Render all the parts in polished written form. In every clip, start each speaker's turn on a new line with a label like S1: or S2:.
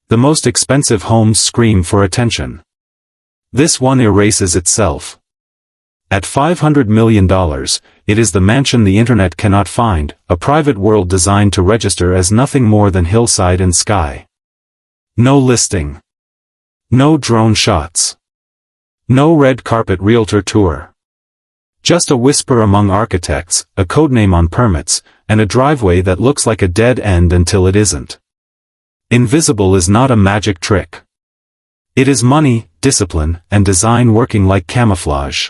S1: The most expensive homes scream for attention. This one erases itself. At $500 million, it is the mansion the internet cannot find, a private world designed to register as nothing more than hillside and sky. No listing. No drone shots. No red carpet realtor tour. Just a whisper among architects, a codename on permits, and a driveway that looks like a dead end until it isn't. Invisible is not a magic trick. It is money, discipline, and design working like camouflage.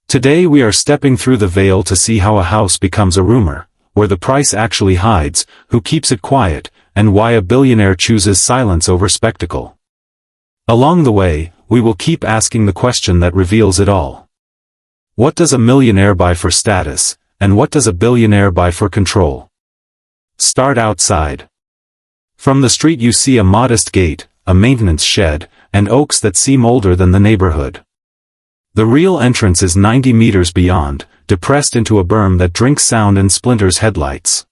S1: Today we are stepping through the veil to see how a house becomes a rumor, where the price actually hides, who keeps it quiet, and why a billionaire chooses silence over spectacle. Along the way, we will keep asking the question that reveals it all. What does a millionaire buy for status, and what does a billionaire buy for control? Start outside. From the street you see a modest gate, a maintenance shed, and oaks that seem older than the neighborhood. The real entrance is 90 meters beyond, depressed into a berm that drinks sound and splinters headlights.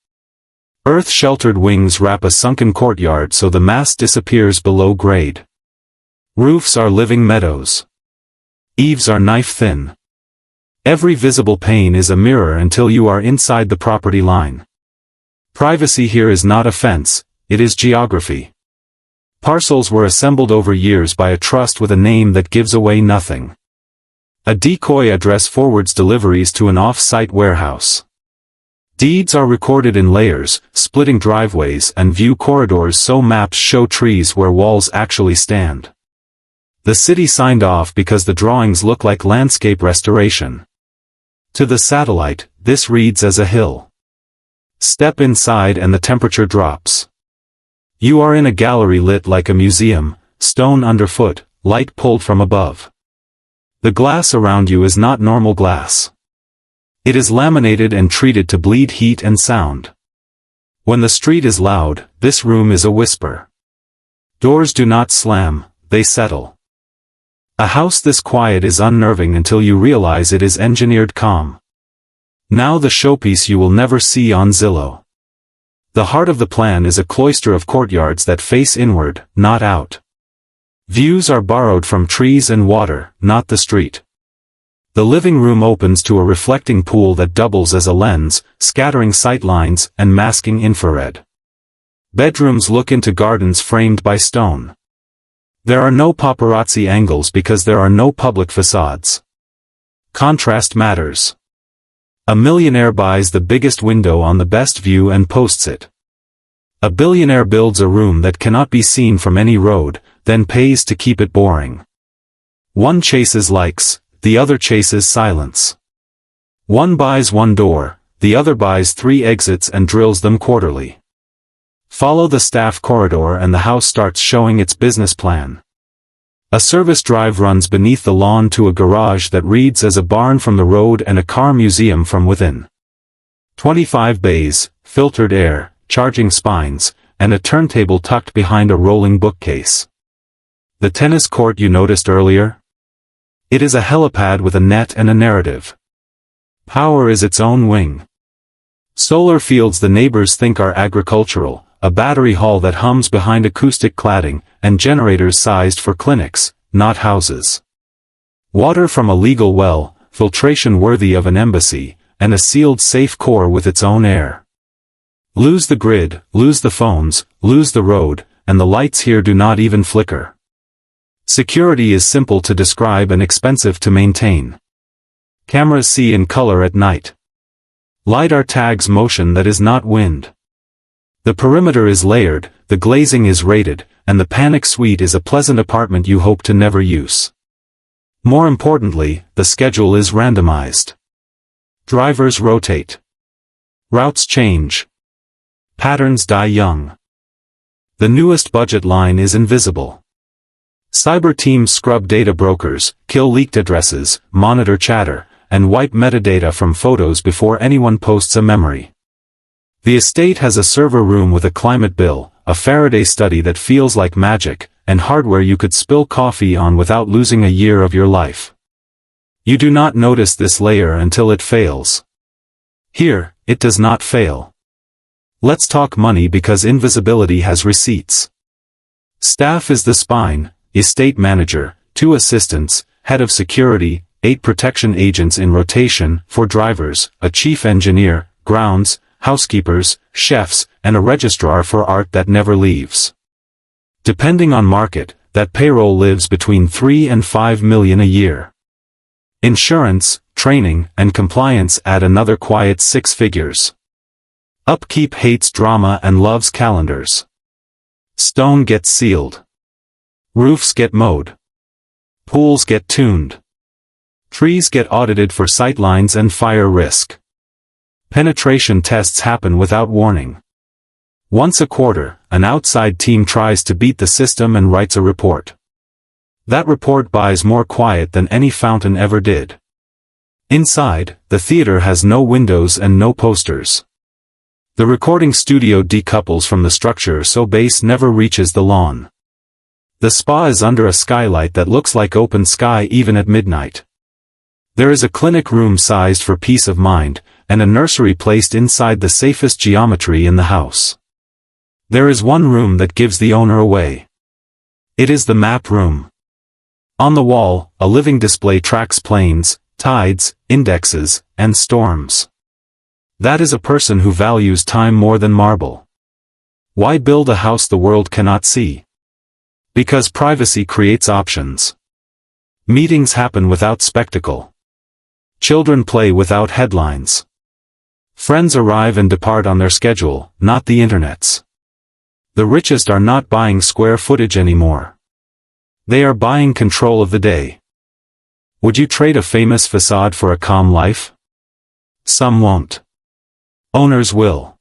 S1: Earth-sheltered wings wrap a sunken courtyard so the mass disappears below grade. Roofs are living meadows. Eaves are knife-thin. Every visible pane is a mirror until you are inside the property line. Privacy here is not a fence, it is geography. Parcels were assembled over years by a trust with a name that gives away nothing. A decoy address forwards deliveries to an off-site warehouse. Deeds are recorded in layers, splitting driveways and view corridors so maps show trees where walls actually stand. The city signed off because the drawings look like landscape restoration. To the satellite, this reads as a hill. Step inside and the temperature drops. You are in a gallery lit like a museum, stone underfoot, light pulled from above. The glass around you is not normal glass. It is laminated and treated to bleed heat and sound. When the street is loud, this room is a whisper. Doors do not slam, they settle. A house this quiet is unnerving until you realize it is engineered calm. Now the showpiece you will never see on Zillow. The heart of the plan is a cloister of courtyards that face inward, not out. Views are borrowed from trees and water, not the street. The living room opens to a reflecting pool that doubles as a lens, scattering sight lines and masking infrared. Bedrooms look into gardens framed by stone. There are no paparazzi angles because there are no public facades. Contrast matters. A millionaire buys the biggest window on the best view and posts it. A billionaire builds a room that cannot be seen from any road, then pays to keep it boring. One chases likes, the other chases silence. One buys one door, the other buys 3 exits and drills them quarterly. Follow the staff corridor and the house starts showing its business plan. A service drive runs beneath the lawn to a garage that reads as a barn from the road and a car museum from within. 25 bays, filtered air, charging spines, and a turntable tucked behind a rolling bookcase. The tennis court you noticed earlier? It is a helipad with a net and a narrative. Power is its own wing. Solar fields the neighbors think are agricultural, a battery hall that hums behind acoustic cladding, and generators sized for clinics, not houses. Water from a legal well, filtration worthy of an embassy, and a sealed safe core with its own air. Lose the grid, lose the phones, lose the road, and the lights here do not even flicker. Security is simple to describe and expensive to maintain. Cameras see in color at night. LiDAR tags motion that is not wind. The perimeter is layered, the glazing is rated, and the panic suite is a pleasant apartment you hope to never use. More importantly, the schedule is randomized. Drivers rotate. Routes change. Patterns die young. The newest budget line is invisible. Cyber teams scrub data brokers, kill leaked addresses, monitor chatter, and wipe metadata from photos before anyone posts a memory. The estate has a server room with a climate bill, a Faraday study that feels like magic, and hardware you could spill coffee on without losing a year of your life. You do not notice this layer until it fails. Here, it does not fail. Let's talk money because invisibility has receipts. Staff is the spine: estate manager, 2 assistants, head of security, 8 protection agents in rotation, 4 drivers, a chief engineer, grounds, housekeepers, chefs, and a registrar for art that never leaves. Depending on market, that payroll lives between 3 and 5 million a year. Insurance, training, and compliance add another quiet 6 figures. Upkeep hates drama and loves calendars. Stone gets sealed. Roofs get mowed. Pools get tuned. Trees get audited for sightlines and fire risk. Penetration tests happen without warning. Once a quarter, an outside team tries to beat the system and writes a report. That report buys more quiet than any fountain ever did. Inside, the theater has no windows and no posters. The recording studio decouples from the structure so bass never reaches the lawn. The spa is under a skylight that looks like open sky even at midnight. There is a clinic room sized for peace of mind, and a nursery placed inside the safest geometry in the house. There is one room that gives the owner away. It is the map room. On the wall, a living display tracks planes, tides, indexes, and storms. That is a person who values time more than marble. Why build a house the world cannot see? Because privacy creates options. Meetings happen without spectacle. Children play without headlines. Friends arrive and depart on their schedule, not the internet's. The richest are not buying square footage anymore. They are buying control of the day. Would you trade a famous facade for a calm life? Some won't. Owners will.